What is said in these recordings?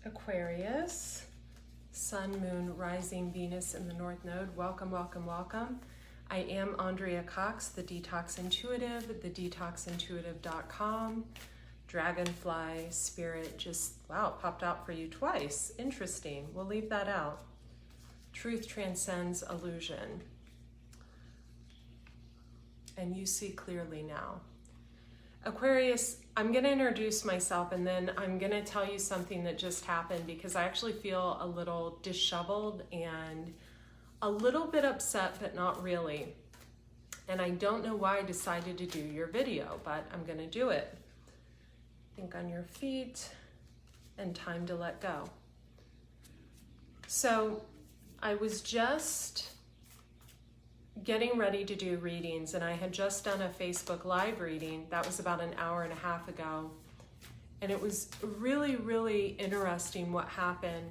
Aquarius, Sun, Moon, Rising, Venus in the North Node. Welcome, welcome, welcome. I am Andrea Cox, the Detox Intuitive, thedetoxintuitive.com. Dragonfly, Spirit, just, wow, it popped out for you twice. Interesting. We'll leave that out. Truth transcends illusion. And you see clearly now. Aquarius, I'm going to introduce myself and then I'm going to tell you something that just happened because I actually feel a little disheveled and a little bit upset, but not really. And I don't know why I decided to do your video, but I'm going to do it. Think on your feet and time to let go. So I was just getting ready to do readings and I had just done a Facebook Live reading. That was about an hour and a half ago. And it was really, really interesting what happened.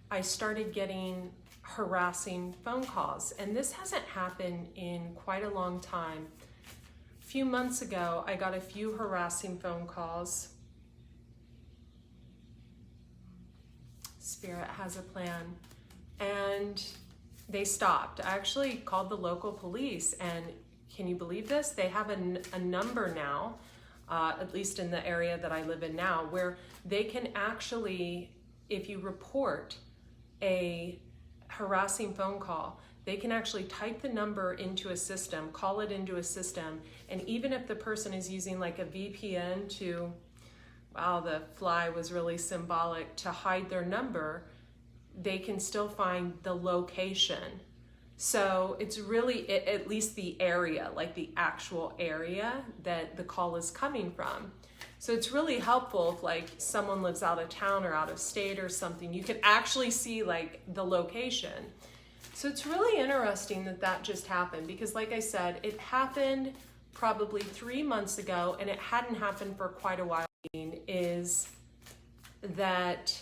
I started getting harassing phone calls, and this hasn't happened in quite a long time. A few months ago, I got a few harassing phone calls. Spirit has a plan. And they stopped. I actually called the local police, and can you believe this? They have a number now, at least in the area that I live in now, where they can actually, if you report a harassing phone call, they can actually type the number into a system, call it into a system, and even if the person is using like a VPN to, wow, the fly was really symbolic, to hide their number, they can still find the location. So it's really at least the area, like the actual area that the call is coming from. So it's really helpful if like someone lives out of town or out of state or something, you can actually see like the location. So it's really interesting that that just happened because like I said, it happened probably 3 months ago and it hadn't happened for quite a while. Is that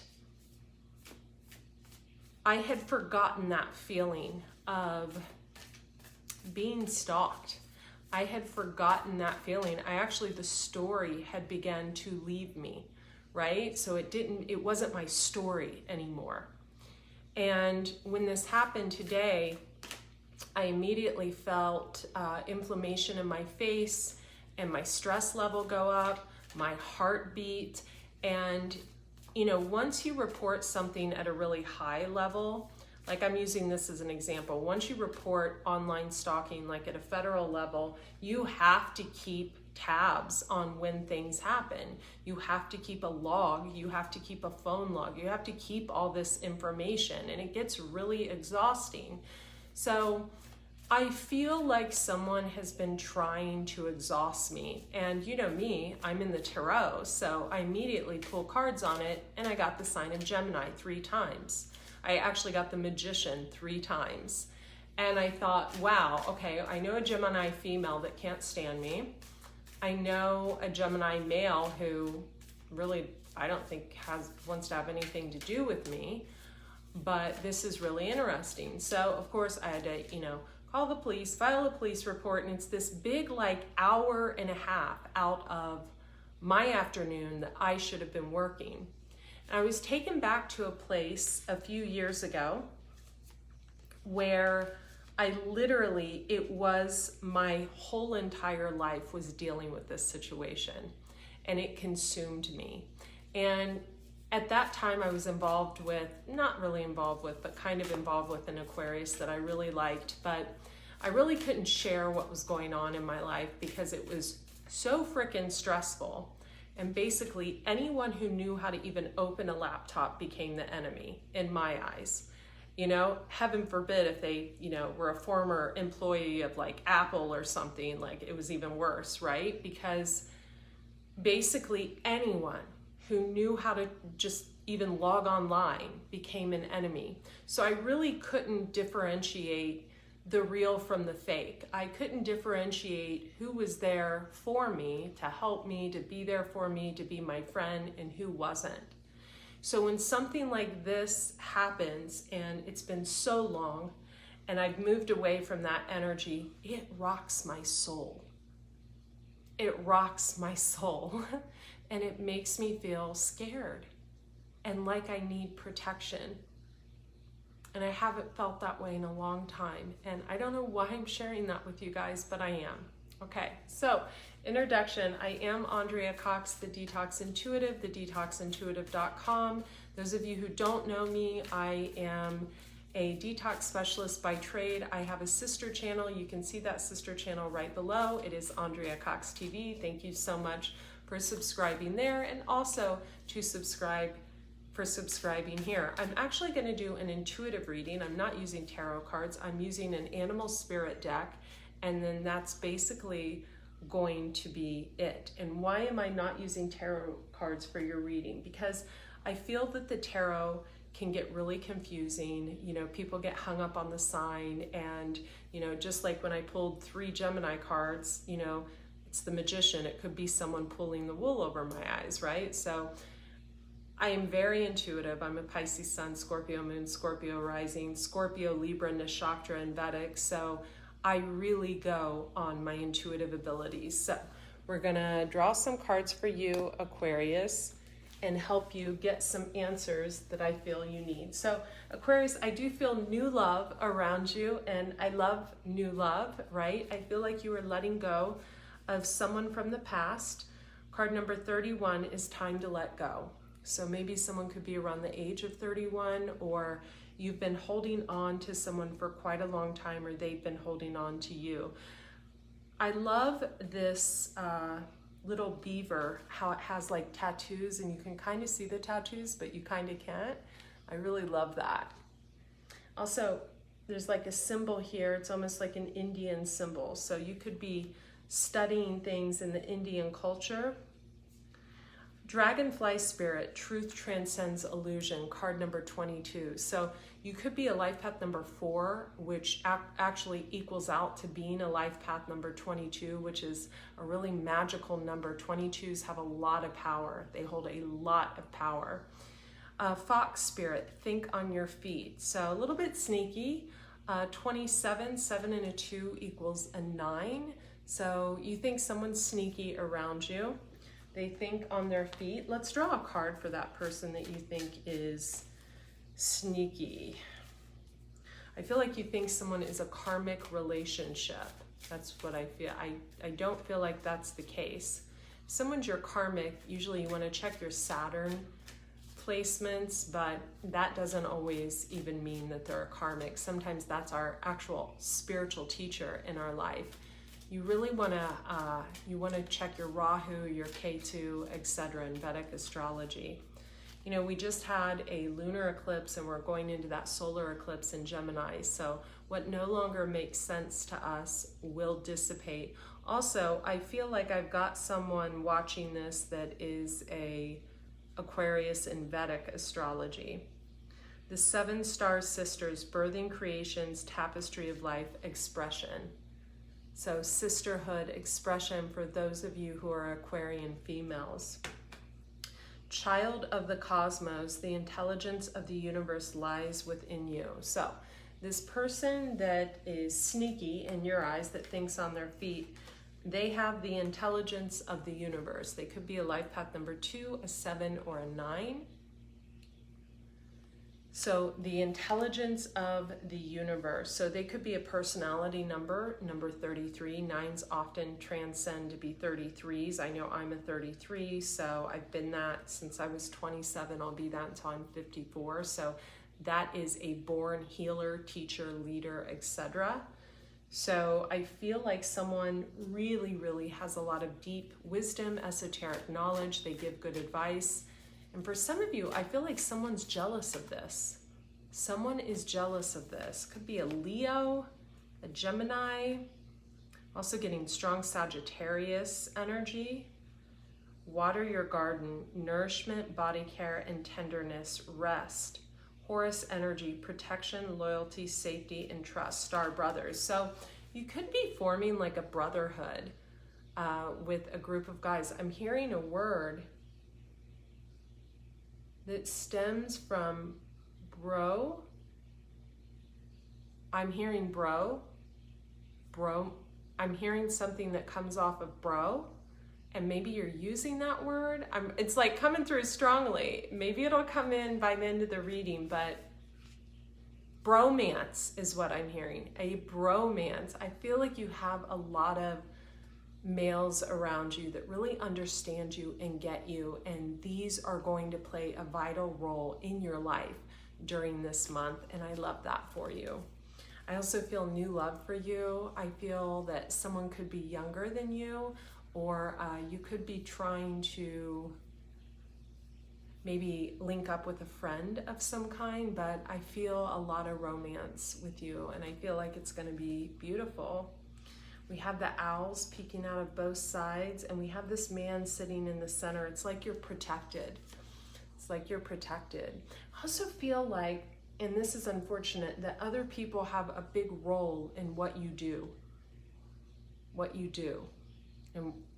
I had forgotten that feeling of being stalked. I had forgotten that feeling. The story had begun to leave me, right? So it wasn't my story anymore. And when this happened today, I immediately felt inflammation in my face and my stress level go up, my heartbeat, and you know, once you report something at a really high level, like I'm using this as an example, once you report online stalking, like at a federal level, you have to keep tabs on when things happen. You have to keep a log, you have to keep a phone log, you have to keep all this information, and it gets really exhausting. So I feel like someone has been trying to exhaust me. And you know me, I'm in the tarot, so I immediately pull cards on it, and I got the sign of Gemini 3 times. I actually got the Magician 3 times. And I thought, wow, okay, I know a Gemini female that can't stand me. I know a Gemini male who really, I don't think wants to have anything to do with me, but this is really interesting. So of course I had to, call the police, file a police report, and it's this big like hour and a half out of my afternoon that I should have been working. And I was taken back to a place a few years ago where I literally, it was my whole entire life was dealing with this situation, and it consumed me. And at that time I was involved with, not really involved with, but kind of involved with an Aquarius that I really liked, but I really couldn't share what was going on in my life because it was so freaking stressful. And basically anyone who knew how to even open a laptop became the enemy in my eyes. Heaven forbid if they, were a former employee of like Apple or something, like it was even worse, right? Because basically anyone who knew how to just even log online became an enemy. So I really couldn't differentiate the real from the fake. I couldn't differentiate who was there for me, to help me, to be there for me, to be my friend, and who wasn't. So when something like this happens, and it's been so long, and I've moved away from that energy, it rocks my soul. It rocks my soul. And it makes me feel scared. and like I need protection. And I haven't felt that way in a long time. And I don't know why I'm sharing that with you guys, but I am. Okay, so introduction. I am Andrea Cox, the Detox Intuitive, thedetoxintuitive.com. Those of you who don't know me, I am a detox specialist by trade. I have a sister channel. You can see that sister channel right below. It is Andrea Cox TV. Thank you so much for subscribing there, and also to subscribing here. I'm actually going to do an intuitive reading. I'm not using tarot cards. I'm using an animal spirit deck, and then that's basically going to be it. And why am I not using tarot cards for your reading? Because I feel that the tarot can get really confusing. You know, people get hung up on the sign, and, you know, just like when I pulled 3 Gemini cards, you know, it's the magician. It could be someone pulling the wool over my eyes, right? So I am very intuitive. I'm a Pisces Sun, Scorpio Moon, Scorpio Rising, Scorpio, Libra, Nakshatra, and Vedic. So I really go on my intuitive abilities. So we're gonna draw some cards for you, Aquarius, and help you get some answers that I feel you need. So Aquarius, I do feel new love around you, and I love new love, right? I feel like you are letting go of someone from the past. Card number 31 is time to let go. So maybe someone could be around the age of 31, or you've been holding on to someone for quite a long time, or they've been holding on to you. I love this little beaver, how it has like tattoos, and you can kind of see the tattoos, but you kind of can't. I really love that. Also, there's like a symbol here. It's almost like an Indian symbol. So you could be studying things in the Indian culture. Dragonfly Spirit, Truth Transcends Illusion, card number 22. So you could be a life path number 4, which actually equals out to being a life path number 22, which is a really magical number. 22s have a lot of power. They hold a lot of power. Fox Spirit, Think on Your Feet. So a little bit sneaky. 27, 7 and a 2 equals a 9. So you think someone's sneaky around you. They think on their feet. Let's draw a card for that person that you think is sneaky. I feel like you think someone is a karmic relationship. That's what I feel. I don't feel like that's the case. If someone's your karmic, usually you want to check your Saturn placements, but that doesn't always even mean that they're a karmic. Sometimes that's our actual spiritual teacher in our life. You really want to check your Rahu, your Ketu, etc. in Vedic astrology. You know, we just had a lunar eclipse, and we're going into that solar eclipse in Gemini. So what no longer makes sense to us will dissipate. Also, I feel like I've got someone watching this that is a Aquarius in Vedic astrology. The 7 Star Sisters, Birthing Creations, Tapestry of Life, Expression. So sisterhood, expression for those of you who are Aquarian females. Child of the cosmos, the intelligence of the universe lies within you. So this person that is sneaky in your eyes, that thinks on their feet, they have the intelligence of the universe. They could be a life path number 2, a 7, or a 9. So the intelligence of the universe. So they could be a personality number 33. 9s often transcend to be 33s. I know I'm a 33, so I've been that since I was 27. I'll be that until I'm 54. So that is a born healer, teacher, leader, etc. So I feel like someone really, really has a lot of deep wisdom, esoteric knowledge. They give good advice. And for some of you, I feel like someone's jealous of this. Someone is jealous of this. Could be a Leo, a Gemini, also getting strong Sagittarius energy. Water your garden, nourishment, body care, and tenderness, rest. Horus energy, protection, loyalty, safety, and trust, star brothers. So you could be forming like a brotherhood with a group of guys. I'm hearing a word that stems from bro. I'm hearing bro. I'm hearing something that comes off of bro. and maybe you're using that word. It's like coming through strongly. Maybe it'll come in by the end of the reading, but bromance is what I'm hearing. A bromance. I feel like you have a lot of males around you that really understand you and get you, and these are going to play a vital role in your life during this month, and I love that for you. I also feel new love for you. I feel that someone could be younger than you, or you could be trying to maybe link up with a friend of some kind, but I feel a lot of romance with you, and I feel like it's going to be beautiful. We have the owls peeking out of both sides, and we have this man sitting in the center. It's like you're protected. It's like you're protected. I also feel like, and this is unfortunate, that other people have a big role in what you do,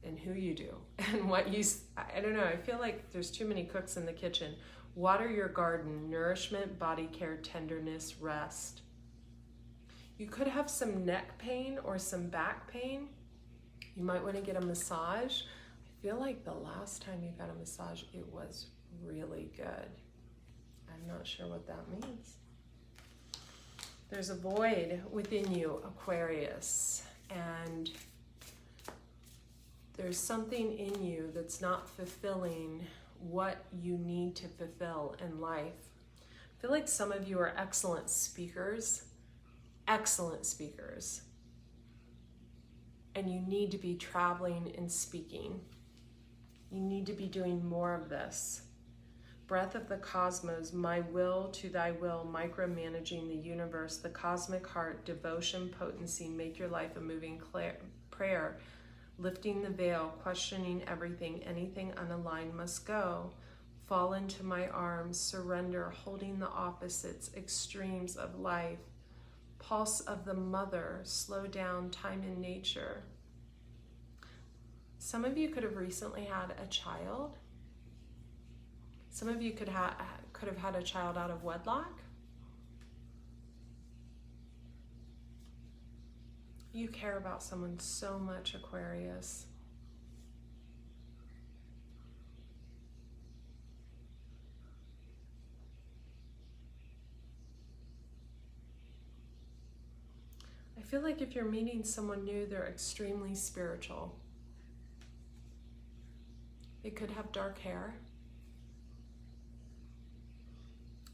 and who you do, and what you, I don't know, I feel like there's too many cooks in the kitchen. Water your garden, nourishment, body care, tenderness, rest. You could have some neck pain or some back pain. You might want to get a massage. I feel like the last time you got a massage, it was really good. I'm not sure what that means. There's a void within you, Aquarius, and there's something in you that's not fulfilling what you need to fulfill in life. I feel like some of you are excellent speakers, and you need to be traveling and speaking. You need to be doing more of this. Breath of the cosmos, my will to thy will, micromanaging the universe, the cosmic heart, devotion, potency, make your life a moving prayer, lifting the veil, questioning everything, anything unaligned must go. Fall into my arms, surrender, holding the opposites, extremes of life. Pulse of the mother, slow down, time in nature. Some of you could have recently had a child. Some of you could have had a child out of wedlock. You care about someone so much, Aquarius. I feel like if you're meeting someone new, they're extremely spiritual. They could have dark hair.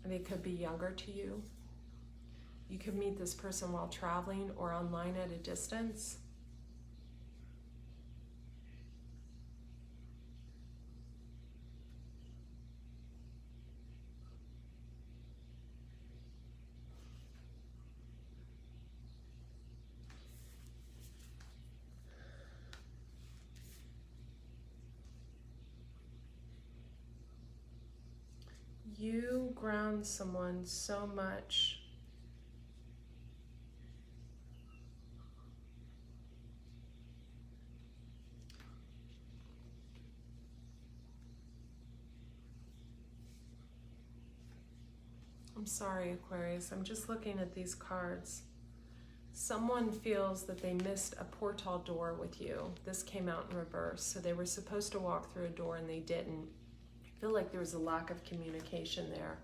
They could be younger to you. You could meet this person while traveling or online at a distance. You ground someone so much. I'm sorry, Aquarius, I'm just looking at these cards. Someone feels that they missed a portal door with you. This came out in reverse, so they were supposed to walk through a door and they didn't. I feel like there was a lack of communication there.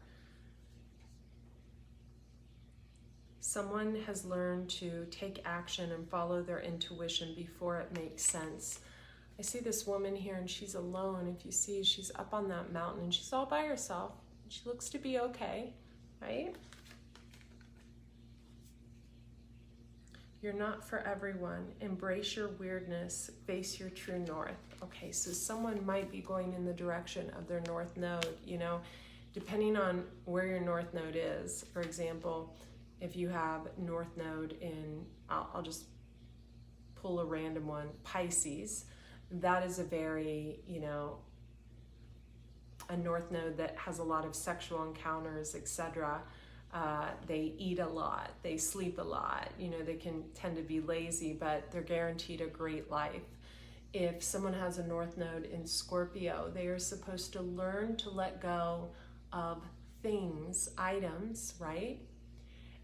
Someone has learned to take action and follow their intuition before it makes sense. I see this woman here and she's alone. If you see, she's up on that mountain and she's all by herself. She looks to be okay, right? You're not for everyone. Embrace your weirdness. Face your true north. Okay, so someone might be going in the direction of their north node, you know, depending on where your north node is. For example, if you have north node in, I'll just pull a random one, Pisces, that is a very, you know, a north node that has a lot of sexual encounters, etc. They eat a lot, they sleep a lot, you know, they can tend to be lazy, but they're guaranteed a great life. If someone has a north node in Scorpio, they are supposed to learn to let go of things, items, right?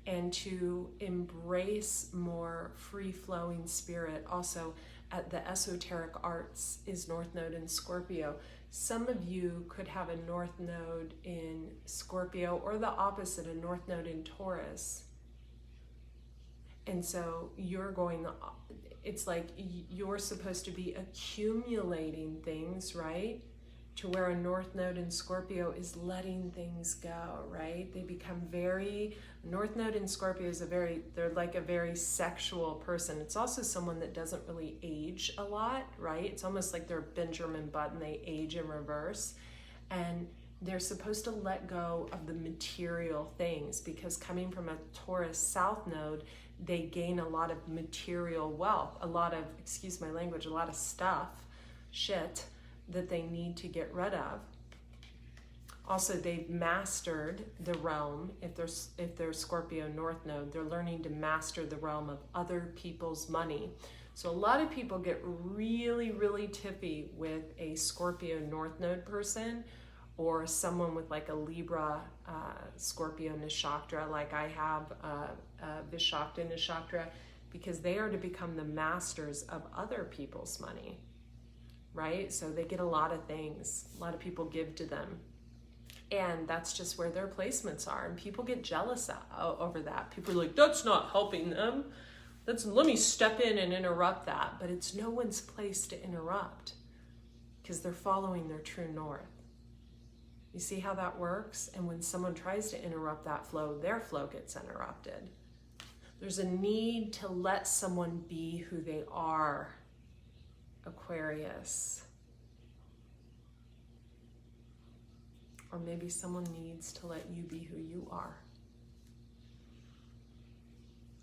And to embrace more free-flowing spirit. Also, at the esoteric arts is North Node in Scorpio. Some of you could have a North Node in Scorpio, or the opposite, a North Node in Taurus. And so it's like you're supposed to be accumulating things, right? To where a North Node in Scorpio is letting things go, right? They become North Node in Scorpio is they're like a very sexual person. It's also someone that doesn't really age a lot, right? It's almost like they're Benjamin Button, they age in reverse. And they're supposed to let go of the material things, because coming from a Taurus South Node, they gain a lot of material wealth, a lot of, excuse my language, a lot of shit that they need to get rid of. Also, they've mastered the realm. If they're Scorpio North Node, they're learning to master the realm of other people's money. So a lot of people get really, really tippy with a Scorpio North Node person, or someone with like a Libra Scorpio Nishaktra, like I have Vishakta Nishaktra, because they are to become the masters of other people's money, right? So they get a lot of things. A lot of people give to them. And that's just where their placements are. And people get jealous over that. People are like, that's not helping them. Let me step in and interrupt that. But it's no one's place to interrupt, because they're following their true north. You see how that works? And when someone tries to interrupt that flow, their flow gets interrupted. There's a need to let someone be who they are, Aquarius. Or maybe someone needs to let you be who you are.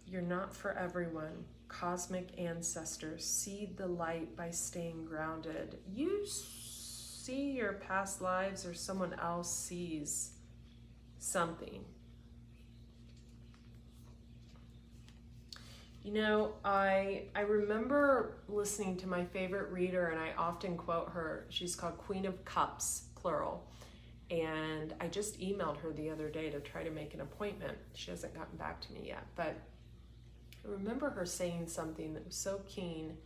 You're not for everyone. Cosmic ancestors, seed the light by staying grounded. You see your past lives, or someone else sees something. You know, I remember listening to my favorite reader, and I often quote her. She's called Queen of Cups, plural. And I just emailed her the other day to try to make an appointment. She hasn't gotten back to me yet, but I remember her saying something that was so keen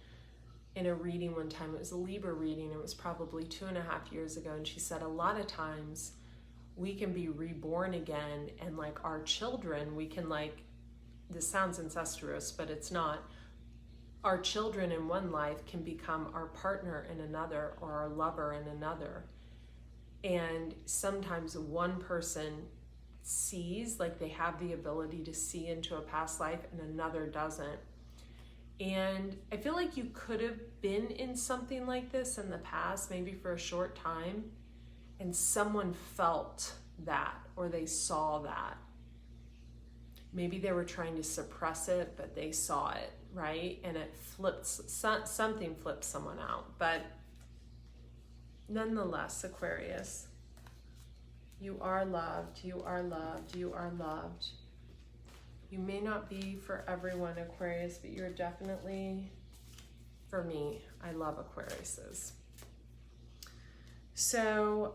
in a reading one time. It was a Libra reading. It was probably 2.5 years ago. And she said, a lot of times we can be reborn again, and like our children, we can like, this sounds incestuous, but it's not. Our children in one life can become our partner in another, or our lover in another. And sometimes one person sees, like they have the ability to see into a past life, and another doesn't. And I feel like you could have been in something like this in the past, maybe for a short time, and someone felt that, or they saw that. Maybe they were trying to suppress it, but they saw it, right? And it flips, something flips someone out. But nonetheless, Aquarius, you are loved, you are loved, you are loved. You may not be for everyone, Aquarius, but you're definitely for me. I love Aquariuses. So,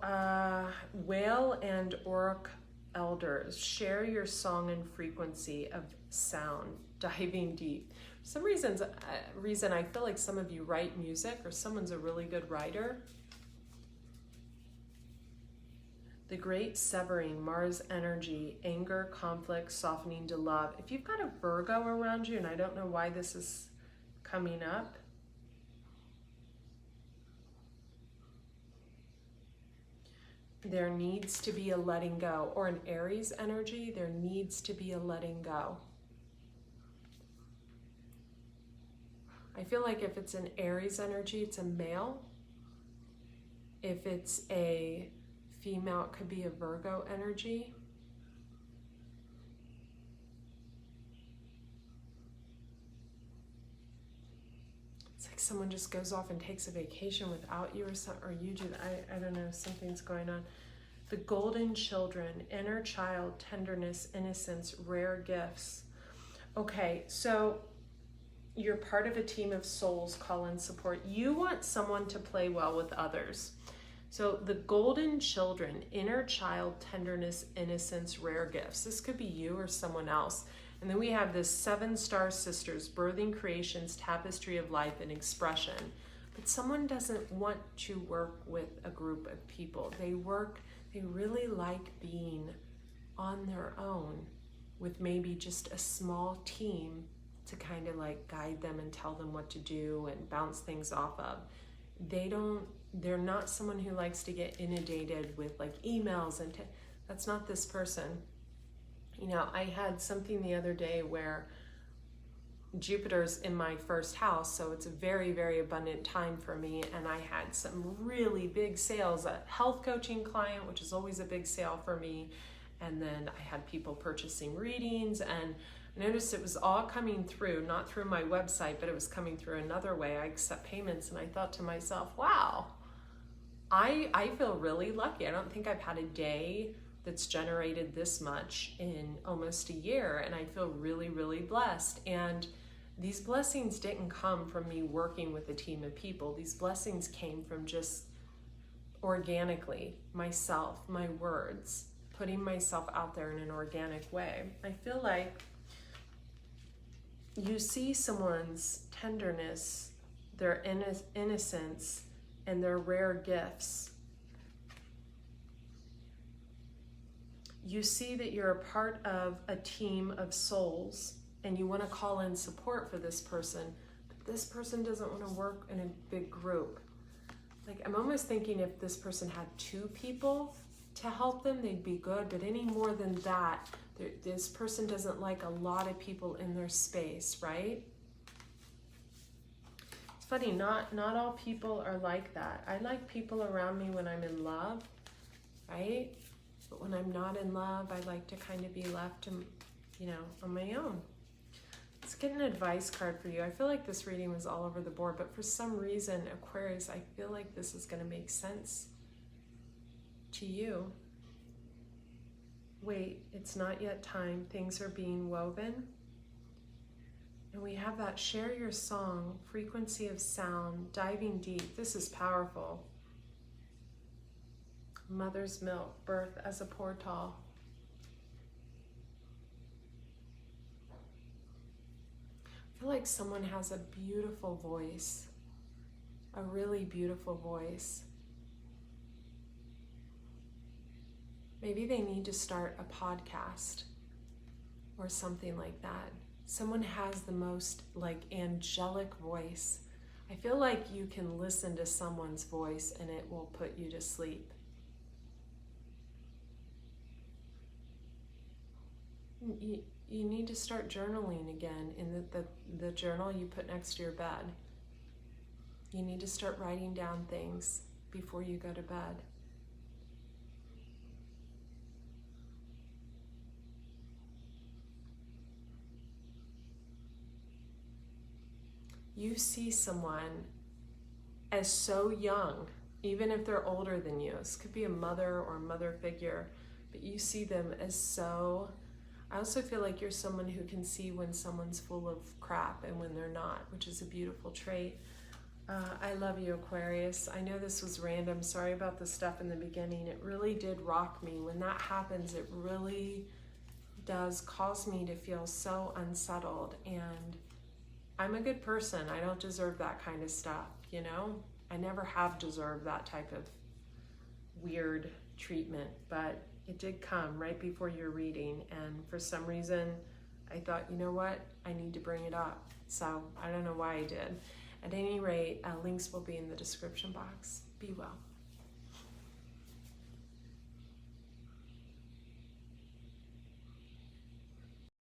Whale and Orc Elders, share your song and frequency of sound, diving deep. For some reason I feel like some of you write music, or someone's a really good writer. The great severing, Mars energy, anger, conflict, softening to love. If you've got a Virgo around you, and I don't know why this is coming up, there needs to be a letting go. Or an Aries energy, there needs to be a letting go. I feel like if it's an Aries energy, it's a male. If it's a female, it could be a Virgo energy. It's like someone just goes off and takes a vacation without you, or you do that. I don't know, something's going on. The golden children, inner child, tenderness, innocence, rare gifts. Okay, so you're part of a team of souls, call in support. You want someone to play well with others. So the golden children, inner child, tenderness, innocence, rare gifts. This could be you or someone else. And then we have this 7-star sisters, birthing creations, tapestry of life and expression. But someone doesn't want to work with a group of people. They really like being on their own with maybe just a small team to kind of like guide them and tell them what to do and bounce things off of. They're not someone who likes to get inundated with like emails and that's not this person. You know, I had something the other day where Jupiter's in my first house, so it's a very, very abundant time for me, and I had some really big sales, a health coaching client, which is always a big sale for me, and then I had people purchasing readings, and I noticed it was all coming through, not through my website, but it was coming through another way. I accept payments, and I thought to myself, wow, I feel really lucky. I don't think I've had a day that's generated this much in almost a year, and I feel really, really blessed. And these blessings didn't come from me working with a team of people. These blessings came from just organically, myself, my words, putting myself out there in an organic way. I feel like you see someone's tenderness, their innocence, and their rare gifts. You see that you're a part of a team of souls and you want to call in support for this person, but this person doesn't want to work in a big group. Like, I'm almost thinking if this person had 2 people to help them, they'd be good, but any more than that, this person doesn't like a lot of people in their space, right? It's funny, not all people are like that. I like people around me when I'm in love, right? But when I'm not in love, I like to kind of be left, you know, on my own. Let's get an advice card for you. I feel like this reading was all over the board, but for some reason, Aquarius, I feel like this is going to make sense to you. Wait, it's not yet time. Things are being woven. And we have that share your song, frequency of sound, diving deep. This is powerful. Mother's milk, birth as a portal. I feel like someone has a beautiful voice, a really beautiful voice. Maybe they need to start a podcast or something like that. Someone has the most like angelic voice. I feel like you can listen to someone's voice and it will put you to sleep. You need to start journaling again in the journal you put next to your bed. You need to start writing down things before you go to bed. You see someone as so young, even if they're older than you. This could be a mother or a mother figure, but you see them as so... I also feel like you're someone who can see when someone's full of crap and when they're not, which is a beautiful trait. I love you, Aquarius. I know this was random. Sorry about the stuff in the beginning. It really did rock me. When that happens, it really does cause me to feel so unsettled. And I'm a good person. I don't deserve that kind of stuff, you know? I never have deserved that type of weird treatment, but it did come right before your reading, and for some reason I thought, you know what, I need to bring it up. So I don't know why I did. At any rate, links will be in the description box. Be well.